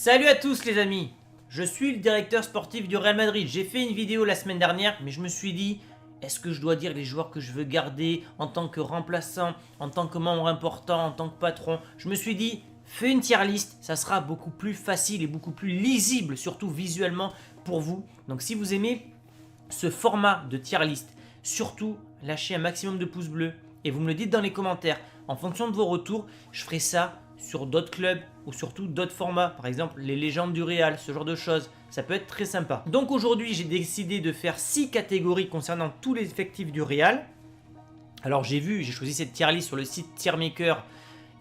Salut à tous les amis, je suis le directeur sportif du Real Madrid. J'ai fait une vidéo la semaine dernière, mais je me suis dit, est-ce que je dois dire les joueurs que je veux garder en tant que remplaçant, en tant que membre important, en tant que patron? Je me suis dit, fais une tier list, ça sera beaucoup plus facile et beaucoup plus lisible, surtout visuellement pour vous. Donc si vous aimez ce format de tier list, surtout lâchez un maximum de pouces bleus et vous me le dites dans les commentaires. En fonction de vos retours, je ferai ça sur d'autres clubs ou surtout d'autres formats, par exemple les légendes du Real, ce genre de choses. Ça peut être très sympa. Donc aujourd'hui, j'ai décidé de faire 6 catégories concernant tous les effectifs du Real. Alors j'ai choisi cette tier list sur le site Tiermaker.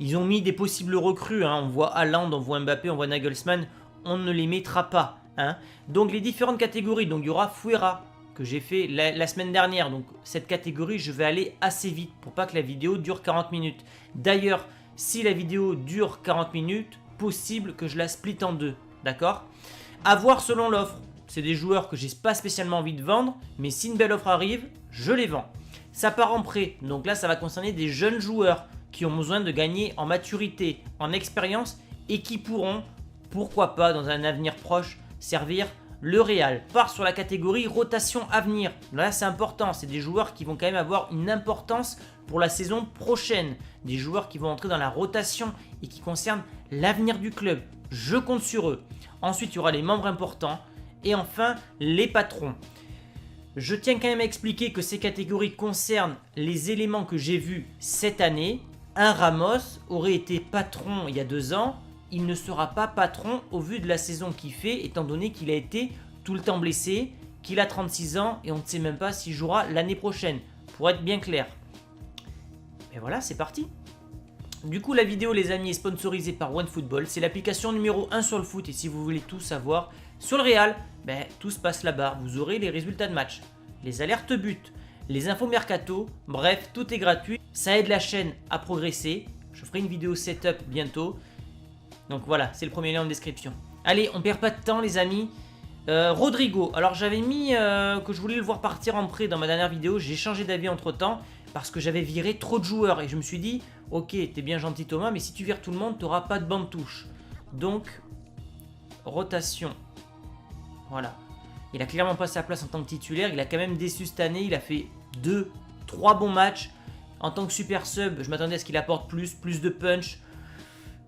Ils ont mis des possibles recrues, hein. On voit Haaland, on voit Mbappé, on voit Nagelsmann. On ne les mettra pas, hein. Donc les différentes catégories, donc il y aura Fuera, que j'ai fait la semaine dernière. Donc cette catégorie, je vais aller assez vite pour pas que la vidéo dure 40 minutes. D'ailleurs, si la vidéo dure 40 minutes, possible que je la split en deux, d'accord? À voir selon l'offre. C'est des joueurs que j'ai pas spécialement envie de vendre, mais si une belle offre arrive, je les vends. Ça part en prêt, donc là ça va concerner des jeunes joueurs qui ont besoin de gagner en maturité, en expérience et qui pourront, pourquoi pas dans un avenir proche, servir le Real. Part sur la catégorie rotation à venir. Là c'est important, c'est des joueurs qui vont quand même avoir une importance pour la saison prochaine. Des joueurs qui vont entrer dans la rotation et qui concernent l'avenir du club. Je compte sur eux. Ensuite il y aura les membres importants et enfin les patrons. Je tiens quand même à expliquer que ces catégories concernent les éléments que j'ai vus cette année. Un Ramos aurait été patron il y a 2 ans. Il ne sera pas patron au vu de la saison qu'il fait, étant donné qu'il a été tout le temps blessé, qu'il a 36 ans et on ne sait même pas s'il jouera l'année prochaine, pour être bien clair. Et voilà, c'est parti. Du coup, la vidéo, les amis, est sponsorisée par OneFootball. C'est l'application numéro 1 sur le foot. Et si vous voulez tout savoir sur le Real, tout se passe là-bas. Vous aurez les résultats de match, les alertes buts, les infos mercato. Bref, tout est gratuit. Ça aide la chaîne à progresser. Je ferai une vidéo setup bientôt. Donc voilà, c'est le premier lien en description. Allez, on perd pas de temps les amis. Rodrigo, alors j'avais mis que je voulais le voir partir en prêt dans ma dernière vidéo. J'ai changé d'avis entre temps parce que j'avais viré trop de joueurs. Et je me suis dit, ok, t'es bien gentil Thomas, mais si tu vires tout le monde, t'auras pas de banc de touche. Donc, rotation. Voilà. Il a clairement pas sa place en tant que titulaire. Il a quand même déçu cette année. Il a fait 2-3 bons matchs. En tant que super sub, je m'attendais à ce qu'il apporte plus de punch.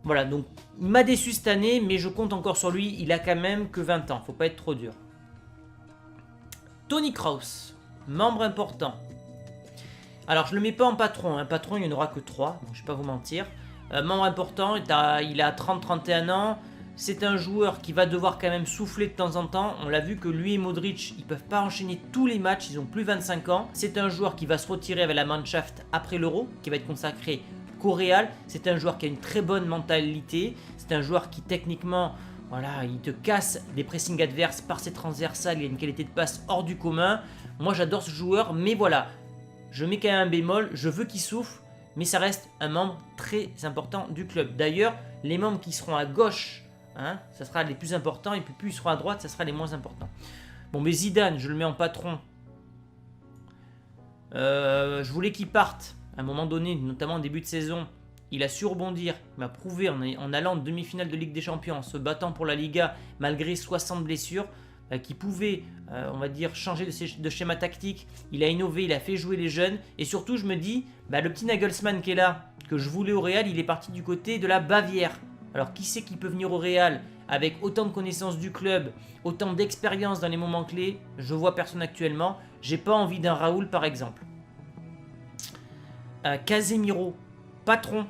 Voilà, donc il m'a déçu cette année, mais je compte encore sur lui. Il a quand même que 20 ans, faut pas être trop dur. Toni Kroos, membre important. Alors je le mets pas en patron, patron il n'y en aura que 3, donc je vais pas vous mentir. Membre important, il a 30-31 ans. C'est un joueur qui va devoir quand même souffler de temps en temps. On l'a vu que lui et Modric, ils peuvent pas enchaîner tous les matchs, ils ont plus 25 ans. C'est un joueur qui va se retirer avec la Mannschaft après l'Euro, qui va être consacré qu'au Real. C'est un joueur qui a une très bonne mentalité. C'est un joueur qui techniquement, voilà, il te casse des pressings adverses par ses transversales. Il a une qualité de passe hors du commun. Moi j'adore ce joueur, mais voilà, je mets quand même un bémol. Je veux qu'il souffle, mais ça reste un membre très important du club. D'ailleurs, les membres qui seront à gauche, ça sera les plus importants, et puis plus ils seront à droite, ça sera les moins importants. Bon, mais Zidane, je le mets en patron. Je voulais qu'il parte. À un moment donné, notamment en début de saison, il a su rebondir, il m'a prouvé en allant en demi-finale de Ligue des Champions, en se battant pour la Liga malgré 60 blessures, qu'il pouvait, on va dire, changer de schéma tactique. Il a innové, il a fait jouer les jeunes, et surtout je me dis, le petit Nagelsmann qui est là, que je voulais au Real, il est parti du côté de la Bavière. Alors qui c'est qui peut venir au Real avec autant de connaissances du club, autant d'expérience dans les moments clés? Je vois personne actuellement. J'ai pas envie d'un Raoul par exemple. Casemiro, patron.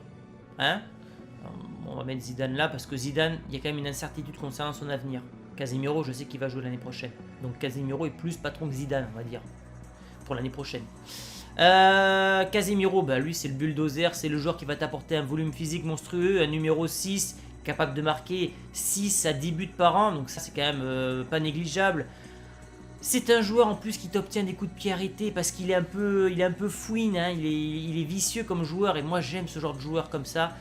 On va mettre Zidane là parce que Zidane, il y a quand même une incertitude concernant son avenir. Casemiro, je sais qu'il va jouer l'année prochaine. Donc Casemiro est plus patron que Zidane, on va dire, pour l'année prochaine. Casemiro, lui c'est le bulldozer, c'est le joueur qui va t'apporter un volume physique monstrueux, un numéro 6, capable de marquer 6 à 10 buts par an, donc ça c'est quand même pas négligeable. C'est un joueur en plus qui t'obtient des coups de pied arrêtés parce qu'il est un peu fouine, il est vicieux comme joueur et moi j'aime ce genre de joueur comme ça.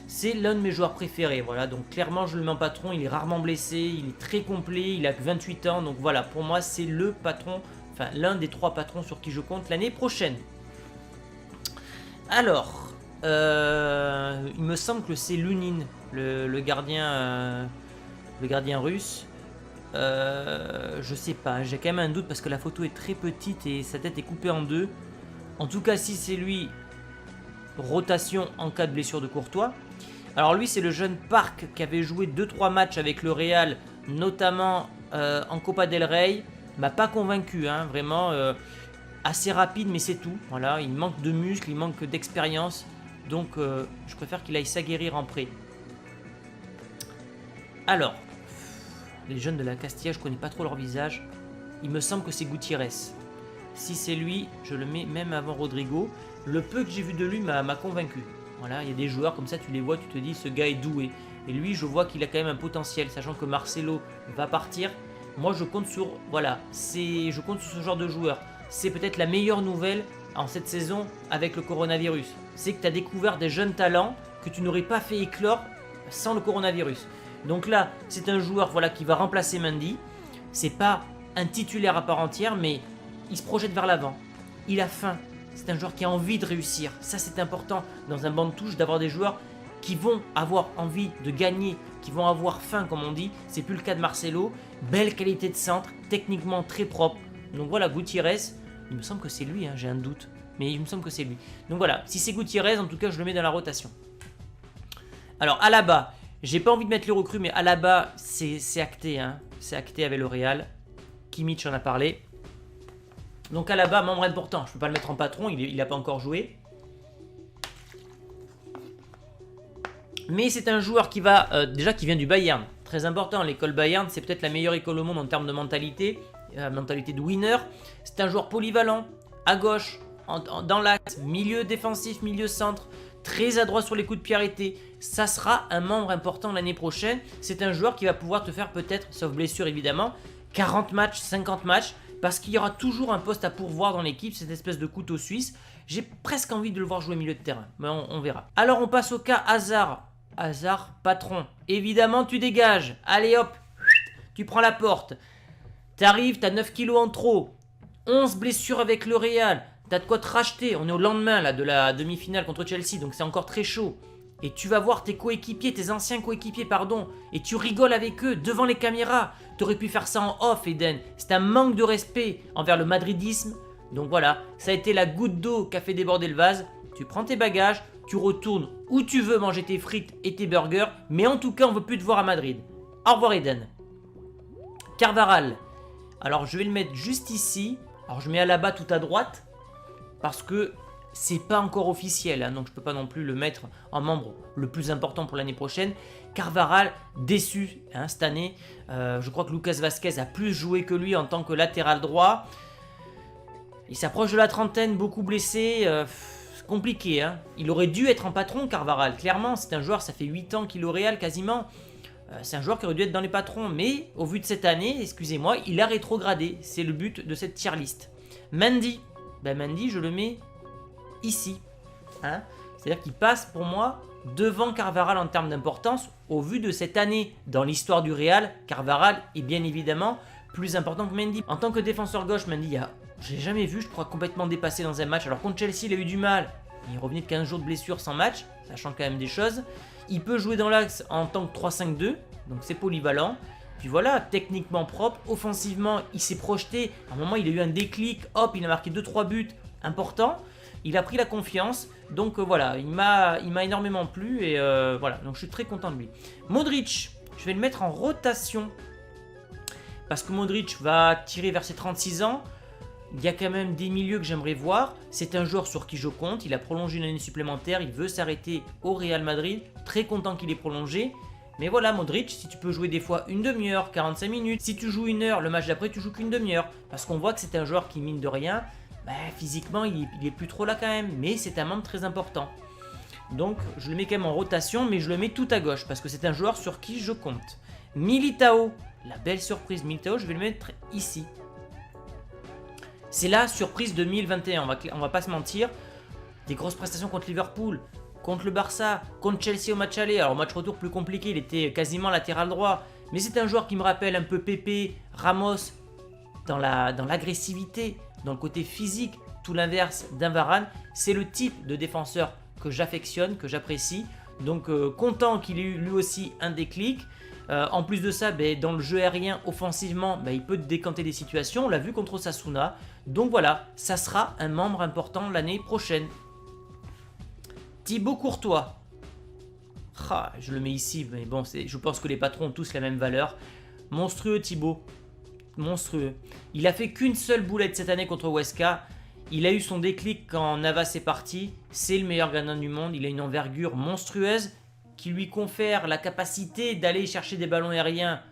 C'est l'un de mes joueurs préférés, voilà, donc clairement je le mets en patron, il est rarement blessé, il est très complet, il a que 28 ans, donc voilà, pour moi c'est le patron, enfin l'un des 3 patrons sur qui je compte l'année prochaine. Alors, il me semble que c'est Lunin, le gardien le gardien russe. Je sais pas, j'ai quand même un doute parce que la photo est très petite et sa tête est coupée en deux. En tout cas, si c'est lui, rotation en cas de blessure de Courtois. Alors lui, c'est le jeune Park qui avait joué 2-3 matchs avec le Real, notamment en Copa del Rey. M'a pas convaincu, hein, vraiment assez rapide, mais c'est tout. Voilà, il manque de muscles, il manque d'expérience. Donc je préfère qu'il aille s'aguerrir en prêt. Alors, les jeunes de la Castilla, je connais pas trop leur visage. Il me semble que c'est Gutiérrez. Si c'est lui, je le mets même avant Rodrigo. Le peu que j'ai vu de lui m'a convaincu. Voilà, il y a des joueurs comme ça, tu les vois, tu te dis, ce gars est doué. Et lui, je vois qu'il a quand même un potentiel, sachant que Marcelo va partir. Moi, je compte sur, voilà, je compte sur ce genre de joueur. C'est peut-être la meilleure nouvelle en cette saison avec le coronavirus. C'est que tu as découvert des jeunes talents que tu n'aurais pas fait éclore sans le coronavirus. Donc là, c'est un joueur, voilà, qui va remplacer Mendy. C'est pas un titulaire à part entière, mais il se projette vers l'avant. Il a faim. C'est un joueur qui a envie de réussir. Ça, c'est important dans un banc de touche d'avoir des joueurs qui vont avoir envie de gagner, qui vont avoir faim, comme on dit. C'est plus le cas de Marcelo. Belle qualité de centre, techniquement très propre. Donc voilà, Gutiérrez, il me semble que c'est lui, hein, j'ai un doute. Mais il me semble que c'est lui. Donc voilà, si c'est Gutiérrez, en tout cas, je le mets dans la rotation. Alors, Alaba, j'ai pas envie de mettre les recrues, mais Alaba, c'est acté. Hein. C'est acté avec le Real. Kimmich en a parlé. Donc Alaba, membre important. Je peux pas le mettre en patron, il n'a pas encore joué. Mais c'est un joueur qui va déjà qui vient du Bayern. Très important, l'école Bayern, c'est peut-être la meilleure école au monde en termes de mentalité. Mentalité de winner. C'est un joueur polyvalent, à gauche, dans l'axe, milieu défensif, milieu centre. Très adroit sur les coups de pied arrêtés. Ça sera un membre important l'année prochaine. C'est un joueur qui va pouvoir te faire peut-être, sauf blessure évidemment, 40 matchs, 50 matchs. Parce qu'il y aura toujours un poste à pourvoir dans l'équipe, cette espèce de couteau suisse. J'ai presque envie de le voir jouer milieu de terrain, mais on verra. Alors on passe au cas Hazard. Hazard, patron. Évidemment, tu dégages. Allez hop, tu prends la porte. T'arrives, t'as 9 kilos en trop. 11 blessures avec le Real. T'as de quoi te racheter. On est au lendemain là, de la demi-finale contre Chelsea, donc c'est encore très chaud. Et tu vas voir tes coéquipiers, tes anciens coéquipiers, pardon, et tu rigoles avec eux devant les caméras. T'aurais pu faire ça en off, Eden. C'est un manque de respect envers le madridisme. Donc voilà, ça a été la goutte d'eau qui a fait déborder le vase. Tu prends tes bagages, tu retournes où tu veux manger tes frites et tes burgers, mais en tout cas, on veut plus te voir à Madrid. Au revoir, Eden. Carvajal. Alors, je vais le mettre juste ici. Alors, je mets Alaba tout à droite parce que c'est pas encore officiel, hein, donc je peux pas non plus le mettre en membre le plus important pour l'année prochaine. Carvajal, déçu hein, cette année. Je crois que Lucas Vazquez a plus joué que lui en tant que latéral droit. Il s'approche de la trentaine, beaucoup blessé. C'est compliqué. Hein. Il aurait dû être en patron, Carvajal. Clairement, c'est un joueur, ça fait 8 ans qu'il est au Real quasiment. C'est un joueur qui aurait dû être dans les patrons. Mais au vu de cette année, excusez-moi, il a rétrogradé. C'est le but de cette tier list. Mendy. Ben Mendy, je le mets ici. Hein. C'est-à-dire qu'il passe pour moi devant Carvajal en termes d'importance. Au vu de cette année dans l'histoire du Real, Carvajal est bien évidemment plus important que Mendy. En tant que défenseur gauche, Mendy, je l'ai jamais vu, je crois, complètement dépassé dans un match. Alors contre Chelsea, il a eu du mal. Il revenait de 15 jours de blessure sans match. Ça change quand même des choses. Il peut jouer dans l'axe en tant que 3-5-2. Donc c'est polyvalent. Puis voilà, techniquement propre. Offensivement, il s'est projeté. À un moment, il a eu un déclic. Hop, il a marqué 2-3 buts importants. Il a pris la confiance. Donc voilà, il m'a énormément plu. Et voilà, donc je suis très content de lui. Modric, je vais le mettre en rotation. Parce que Modric va tirer vers ses 36 ans. Il y a quand même des milieux que j'aimerais voir. C'est un joueur sur qui je compte. Il a prolongé une année supplémentaire. Il veut s'arrêter au Real Madrid. Très content qu'il ait prolongé. Mais voilà, Modric, si tu peux jouer des fois une demi-heure, 45 minutes. Si tu joues une heure, le match d'après, tu joues qu'une demi-heure. Parce qu'on voit que c'est un joueur qui, mine de rien, physiquement, il est plus trop là quand même. Mais c'est un membre très important. Donc, je le mets quand même en rotation, mais je le mets tout à gauche. Parce que c'est un joueur sur qui je compte. Militao. La belle surprise Militao, je vais le mettre ici. C'est la surprise 2021, on va pas se mentir. Des grosses prestations contre Liverpool, contre le Barça, contre Chelsea au match aller. Alors au match retour plus compliqué, il était quasiment latéral droit. Mais c'est un joueur qui me rappelle un peu Pepe, Ramos, dans l'agressivité, dans le côté physique, tout l'inverse d'un Varane. C'est le type de défenseur que j'affectionne, que j'apprécie. Donc content qu'il ait eu lui aussi un déclic. En plus de ça, ben, dans le jeu aérien, offensivement, ben, il peut décanter des situations. On l'a vu contre Osasuna. Donc voilà, ça sera un membre important l'année prochaine. Thibaut Courtois. Ah, je le mets ici, mais bon, je pense que les patrons ont tous la même valeur. Monstrueux Thibaut. Monstrueux. Il a fait qu'une seule boulette cette année contre Huesca. Il a eu son déclic quand Navas est parti. C'est le meilleur gardien du monde. Il a une envergure monstrueuse qui lui confère la capacité d'aller chercher des ballons aériens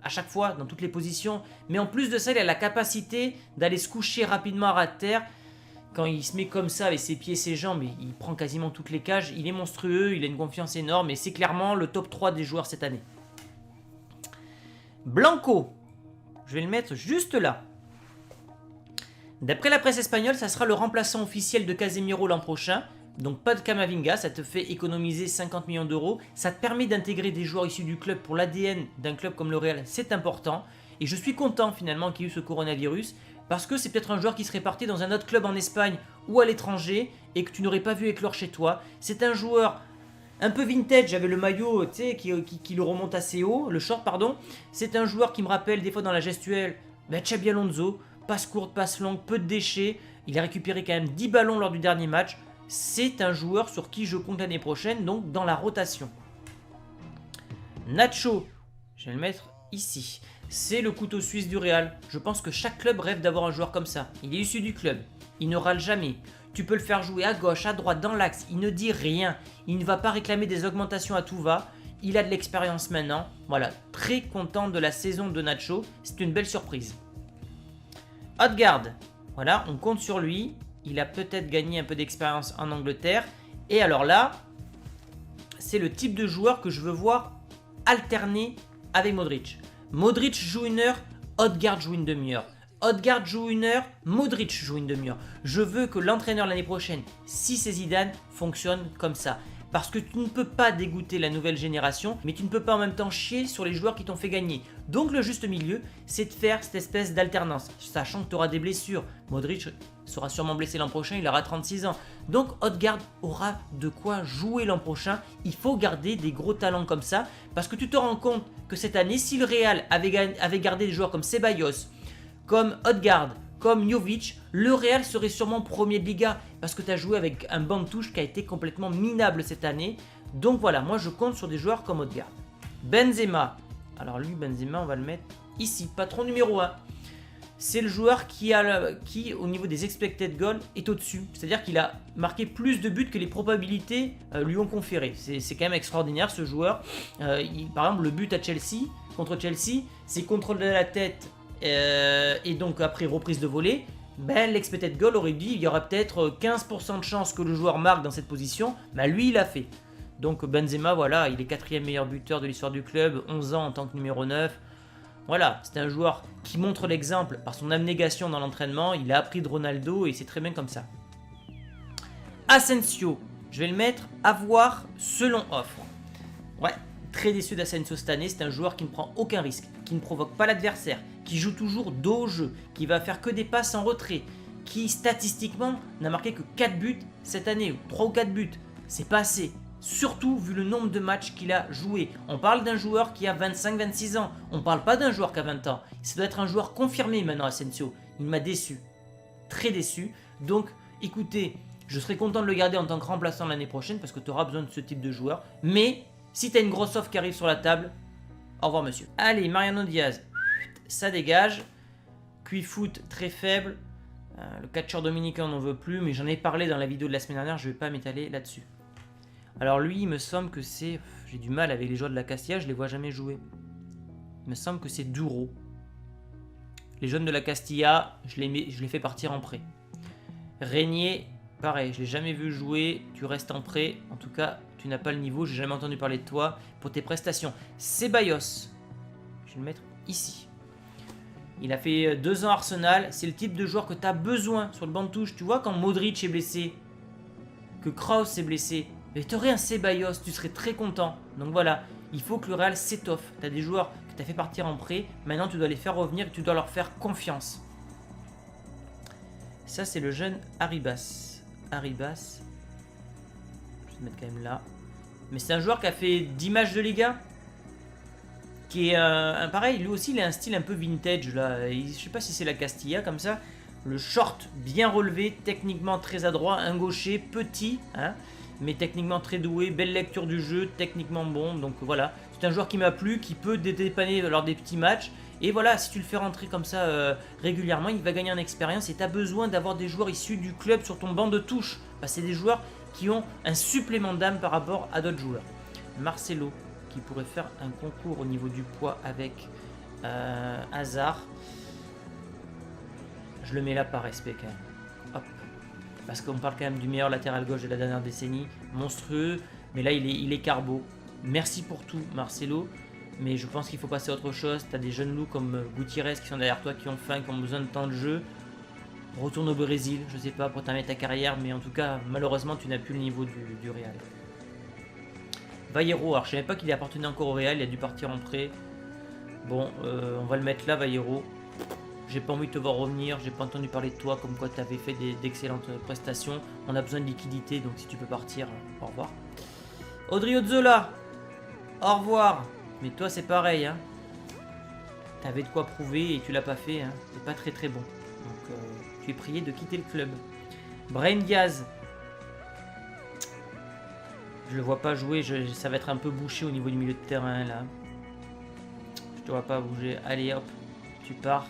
à chaque fois, dans toutes les positions. Mais en plus de ça, il a la capacité d'aller se coucher rapidement à ras de terre. Quand il se met comme ça avec ses pieds et ses jambes, il prend quasiment toutes les cages. Il est monstrueux, il a une confiance énorme et c'est clairement le top 3 des joueurs cette année. Blanco. Je vais le mettre juste là. D'après la presse espagnole, ça sera le remplaçant officiel de Casemiro l'an prochain. Donc pas de Camavinga, ça te fait économiser 50 millions d'euros. Ça te permet d'intégrer des joueurs issus du club pour l'ADN d'un club comme le Real, c'est important. Et je suis content finalement qu'il y ait eu ce coronavirus, parce que c'est peut-être un joueur qui serait parti dans un autre club en Espagne ou à l'étranger et que tu n'aurais pas vu éclore chez toi. C'est un joueur un peu vintage, j'avais le maillot qui le remonte assez haut, le short pardon. C'est un joueur qui me rappelle des fois dans la gestuelle Xabi Alonso, passe courte, passe longue, peu de déchets. Il a récupéré quand même 10 ballons lors du dernier match. C'est un joueur sur qui je compte l'année prochaine, donc dans la rotation. Nacho, je vais le mettre ici. C'est le couteau suisse du Real. Je pense que chaque club rêve d'avoir un joueur comme ça. Il est issu du club. Il ne râle jamais. Tu peux le faire jouer à gauche, à droite, dans l'axe. Il ne dit rien. Il ne va pas réclamer des augmentations à tout va. Il a de l'expérience maintenant. Voilà, très content de la saison de Nacho. C'est une belle surprise. Odegaard. Voilà, on compte sur lui. Il a peut-être gagné un peu d'expérience en Angleterre. Et alors là, c'est le type de joueur que je veux voir alterner avec Modric. Modric joue une heure, Odegaard joue une demi-heure. Odegaard joue une heure, Modric joue une demi-heure. Je veux que l'entraîneur l'année prochaine, si c'est Zidane, fonctionne comme ça. Parce que tu ne peux pas dégoûter la nouvelle génération, mais tu ne peux pas en même temps chier sur les joueurs qui t'ont fait gagner. Donc le juste milieu, c'est de faire cette espèce d'alternance, sachant que tu auras des blessures. Modric sera sûrement blessé l'an prochain, il aura 36 ans. Donc Odegaard aura de quoi jouer l'an prochain. Il faut garder des gros talents comme ça, parce que tu te rends compte que cette année, si le Real avait gardé des joueurs comme Ceballos, comme Odegaard, comme Jovic, le Real serait sûrement premier de Liga, parce que tu as joué avec un banc de touche qui a été complètement minable cette année. Donc voilà, moi je compte sur des joueurs comme Odegaard. Benzema, alors lui Benzema on va le mettre ici, patron numéro 1. C'est le joueur qui au niveau des expected goals est au-dessus, c'est-à-dire qu'il a marqué plus de buts que les probabilités lui ont conféré. C'est quand même extraordinaire ce joueur. Par exemple le but à Chelsea, contre Chelsea, c'est contrôle de la tête et donc après reprise de volée. Ben, l'expected goal aurait dit il y aura peut-être 15% de chance que le joueur marque dans cette position, ben lui il a fait. Donc Benzema, voilà, il est 4e meilleur buteur de l'histoire du club, 11 ans en tant que numéro 9. Voilà, c'est un joueur qui montre l'exemple par son abnégation dans l'entraînement, il a appris de Ronaldo et c'est très bien comme ça. Asensio, je vais le mettre à voir selon offre. Ouais, très déçu d'Asensio cette année, c'est un joueur qui ne prend aucun risque, qui ne provoque pas l'adversaire, qui joue toujours dos au jeu, qui va faire que des passes en retrait, qui statistiquement n'a marqué que 4 buts cette année, ou 3 ou 4 buts, c'est pas assez. Surtout vu le nombre de matchs qu'il a joué. On parle d'un joueur qui a 25-26 ans, on parle pas d'un joueur qui a 20 ans. Ça doit être un joueur confirmé maintenant Asensio, il m'a déçu, très déçu. Donc écoutez, je serais content de le garder en tant que remplaçant l'année prochaine parce que tu auras besoin de ce type de joueur. Mais si tu as une grosse offre qui arrive sur la table, au revoir monsieur. Allez, Mariano Diaz, ça dégage. Cuifoot très faible. Le catcheur dominicain on n'en veut plus, mais j'en ai parlé dans la vidéo de la semaine dernière, je ne vais pas m'étaler là-dessus. Alors lui, il me semble que c'est... J'ai du mal avec les joueurs de la Castilla, je les vois jamais jouer. Il me semble que c'est Duro. Les jeunes de la Castilla, je les fais partir en prêt. Régnier, pareil, je l'ai jamais vu jouer, tu restes en prêt. En tout cas, tu n'as pas le niveau, j'ai jamais entendu parler de toi pour tes prestations. Ceballos, je vais le mettre ici. Il a fait 2 ans à Arsenal, c'est le type de joueur que tu as besoin sur le banc de touche. Tu vois quand Modric est blessé, que Kroos est blessé, et tu aurais un Ceballos, tu serais très content. Donc voilà, il faut que le Real s'étoffe. Tu as des joueurs que tu as fait partir en prêt, maintenant tu dois les faire revenir et tu dois leur faire confiance. Ça c'est le jeune Arribas. Arribas, je vais le mettre quand même là. Mais c'est un joueur qui a fait 10 matchs de Liga. qui est un pareil, lui aussi il a un style un peu vintage là, je sais pas si c'est la Castilla comme ça, le short bien relevé, techniquement très adroit, un gaucher petit, hein, mais techniquement très doué, belle lecture du jeu, techniquement bon, donc voilà, c'est un joueur qui m'a plu, qui peut dépanner lors des petits matchs, et voilà, si tu le fais rentrer comme ça régulièrement, il va gagner en expérience, et tu as besoin d'avoir des joueurs issus du club sur ton banc de touche, c'est des joueurs qui ont un supplément d'âme par rapport à d'autres joueurs. Marcelo, qui pourrait faire un concours au niveau du poids avec Hazard. Je le mets là par respect quand même. Hop. Parce qu'on parle quand même du meilleur latéral gauche de la dernière décennie. Monstrueux. Mais là, il est carbo. Merci pour tout, Marcelo. Mais je pense qu'il faut passer à autre chose. Tu as des jeunes loups comme Gutiérrez qui sont derrière toi, qui ont faim, qui ont besoin de temps de jeu. Retourne au Brésil, je sais pas, pour terminer ta carrière. Mais en tout cas, malheureusement, tu n'as plus le niveau du Real. Vallejo, alors je savais pas qu'il appartenait encore au Real, il a dû partir en prêt. Bon, on va le mettre là, Vallejo. J'ai pas envie de te voir revenir, j'ai pas entendu parler de toi, comme quoi tu avais fait d'excellentes prestations. On a besoin de liquidité, donc si tu peux partir, au revoir. Odriozola, au revoir. Mais toi c'est pareil, hein. T'avais de quoi prouver et tu l'as pas fait, hein. T'es pas très très bon. Donc tu es prié de quitter le club. Brahim Diaz. Je le vois pas jouer, ça va être un peu bouché au niveau du milieu de terrain là. Je te vois pas bouger. Allez hop, tu pars.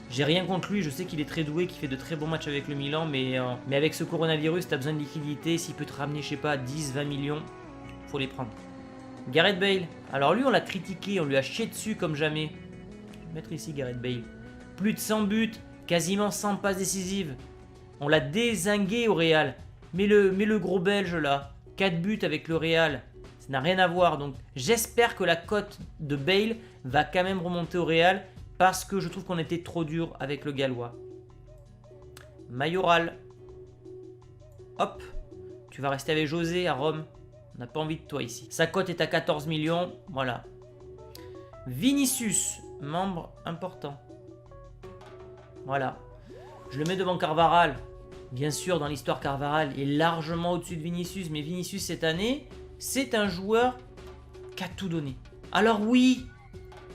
J'ai rien contre lui, je sais qu'il est très doué, qu'il fait de très bons matchs avec le Milan, mais avec ce coronavirus, tu as besoin de liquidité. S'il peut te ramener, je sais pas, 10, 20 millions, faut les prendre. Gareth Bale, alors lui on l'a critiqué, on lui a chié dessus comme jamais. Je vais mettre ici Gareth Bale. Plus de 100 buts, quasiment 100 passes décisives. On l'a dézingué au Real. Mais le gros Belge là, 4 buts avec le Real, ça n'a rien à voir. Donc j'espère que la cote de Bale va quand même remonter au Real, parce que je trouve qu'on était trop dur avec le Gallois. Mayoral. Hop. Tu vas rester avec José à Rome. On n'a pas envie de toi ici. Sa cote est à 14 millions. Voilà. Vinicius. Membre important. Voilà. Je le mets devant Carvajal. Bien sûr, dans l'histoire, Carvajal est largement au-dessus de Vinicius. Mais Vinicius, cette année, c'est un joueur qui a tout donné. Alors oui,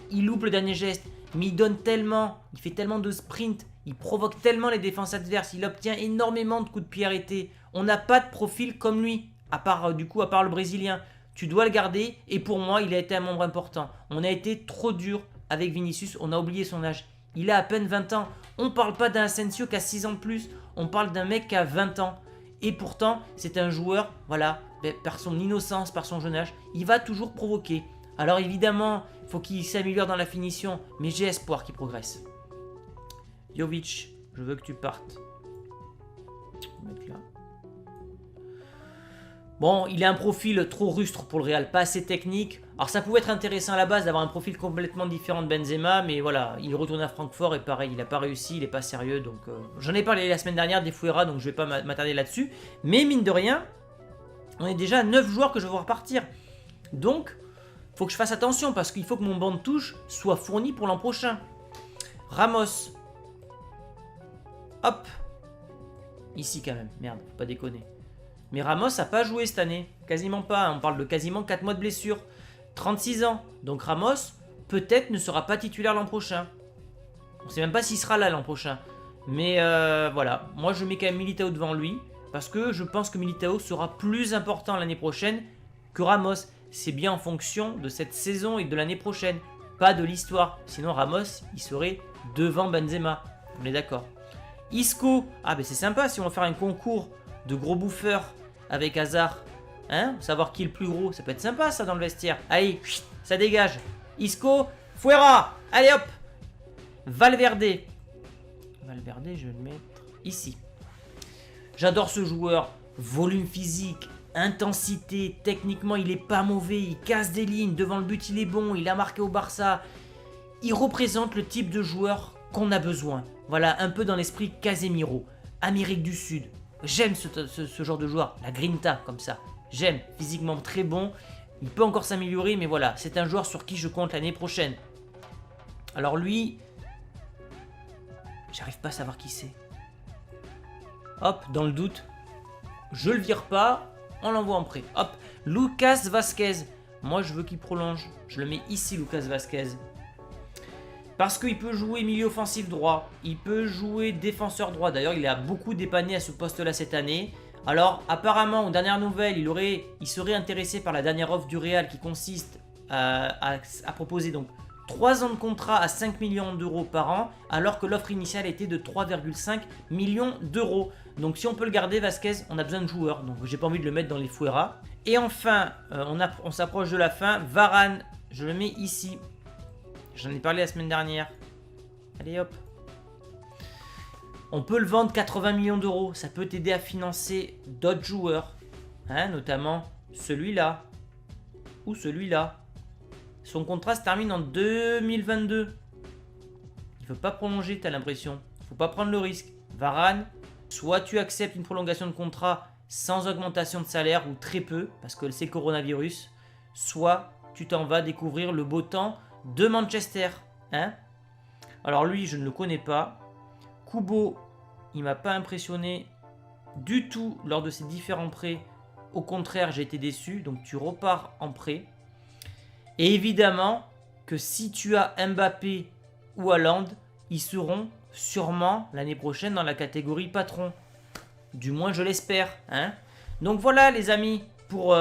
il loupe le dernier geste. Mais il donne tellement, il fait tellement de sprint, il provoque tellement les défenses adverses, il obtient énormément de coups de pied arrêtés. On n'a pas de profil comme lui, à part le Brésilien. Tu dois le garder, et pour moi, il a été un membre important. On a été trop dur avec Vinicius, on a oublié son âge. Il a à peine 20 ans. On ne parle pas d'un Asensio qui a 6 ans de plus, on parle d'un mec qui a 20 ans. Et pourtant, c'est un joueur, voilà, par son innocence, par son jeune âge, il va toujours provoquer. Alors évidemment, il faut qu'il s'améliore dans la finition, mais j'ai espoir qu'il progresse. Jovic, je veux que tu partes. Là. Bon, il a un profil trop rustre pour le Real, pas assez technique. Alors ça pouvait être intéressant à la base d'avoir un profil complètement différent de Benzema, mais voilà, il retourne à Francfort et pareil, il n'a pas réussi, il n'est pas sérieux. Donc j'en ai parlé la semaine dernière des Fouera, donc je ne vais pas m'attarder là-dessus. Mais mine de rien, on est déjà à 9 joueurs que je vais voir partir. Donc, faut que je fasse attention parce qu'il faut que mon banc de touche soit fourni pour l'an prochain. Ramos. Hop. Ici quand même. Merde, faut pas déconner. Mais Ramos n'a pas joué cette année. Quasiment pas. On parle de quasiment 4 mois de blessure. 36 ans. Donc Ramos, peut-être ne sera pas titulaire l'an prochain. On ne sait même pas s'il sera là l'an prochain. Mais voilà. Moi, je mets quand même Militao devant lui. Parce que je pense que Militao sera plus important l'année prochaine que Ramos. C'est bien en fonction de cette saison et de l'année prochaine, pas de l'histoire. Sinon Ramos, il serait devant Benzema. On est d'accord. Isco, ah ben c'est sympa si on va faire un concours de gros bouffeurs avec Hazard. Hein, savoir qui est le plus gros, ça peut être sympa ça dans le vestiaire. Allez, ça dégage. Isco, Fouera, allez hop. Valverde. Valverde, je vais le mettre ici. J'adore ce joueur. Volume physique. Intensité, techniquement il est pas mauvais, il casse des lignes, devant le but il est bon, il a marqué au Barça. Il représente le type de joueur qu'on a besoin. Voilà, un peu dans l'esprit Casemiro, Amérique du Sud. J'aime ce genre de joueur, la grinta comme ça. J'aime, physiquement très bon, il peut encore s'améliorer, mais voilà, c'est un joueur sur qui je compte l'année prochaine. Alors lui, j'arrive pas à savoir qui c'est. Hop, dans le doute, je le vire pas. On l'envoie en prêt. Hop, Lucas Vazquez. Moi, je veux qu'il prolonge. Je le mets ici, Lucas Vazquez. Parce qu'il peut jouer milieu offensif droit. Il peut jouer défenseur droit. D'ailleurs, il a beaucoup dépanné à ce poste-là cette année. Alors, apparemment, aux dernières nouvelles, il serait intéressé par la dernière offre du Real qui consiste à proposer donc 3 ans de contrat à 5 millions d'euros par an, alors que l'offre initiale était de 3,5 millions d'euros. Donc si on peut le garder, Vazquez, on a besoin de joueurs. Donc j'ai pas envie de le mettre dans les Fuera. Et enfin, on s'approche de la fin. Varane, je le mets ici. J'en ai parlé la semaine dernière. Allez hop. On peut le vendre 80 millions d'euros. Ça peut t'aider à financer d'autres joueurs. Hein, notamment celui-là. Ou celui-là. Son contrat se termine en 2022. Il ne veut pas prolonger, tu as l'impression. Il ne faut pas prendre le risque. Varane, soit tu acceptes une prolongation de contrat sans augmentation de salaire ou très peu, parce que c'est le coronavirus, soit tu t'en vas découvrir le beau temps de Manchester. Hein? Alors lui, je ne le connais pas. Kubo, il m'a pas impressionné du tout lors de ses différents prêts. Au contraire, j'ai été déçu. Donc tu repars en prêt. Et évidemment que si tu as Mbappé ou Haaland, ils seront sûrement l'année prochaine dans la catégorie patron. Du moins, je l'espère. Hein. Donc voilà les amis pour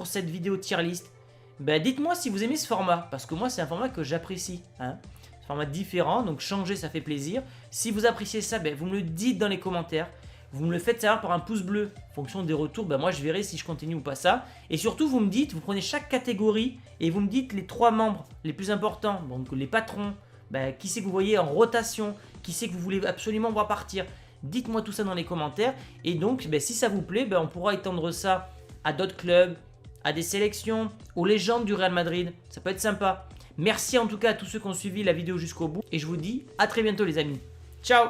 cette vidéo tier list. Ben, dites-moi si vous aimez ce format, parce que moi c'est un format que j'apprécie. Hein. C'est un format différent, donc changer ça fait plaisir. Si vous appréciez ça, ben, vous me le dites dans les commentaires. Vous me le faites savoir par un pouce bleu. En fonction des retours, ben moi je verrai si je continue ou pas ça. Et surtout, vous me dites, vous prenez chaque catégorie et vous me dites les 3 membres les plus importants. Donc les patrons, ben, qui c'est que vous voyez en rotation, qui c'est que vous voulez absolument voir partir. Dites-moi tout ça dans les commentaires. Et donc, ben, si ça vous plaît, ben, on pourra étendre ça à d'autres clubs, à des sélections, aux légendes du Real Madrid. Ça peut être sympa. Merci en tout cas à tous ceux qui ont suivi la vidéo jusqu'au bout. Et je vous dis à très bientôt les amis. Ciao!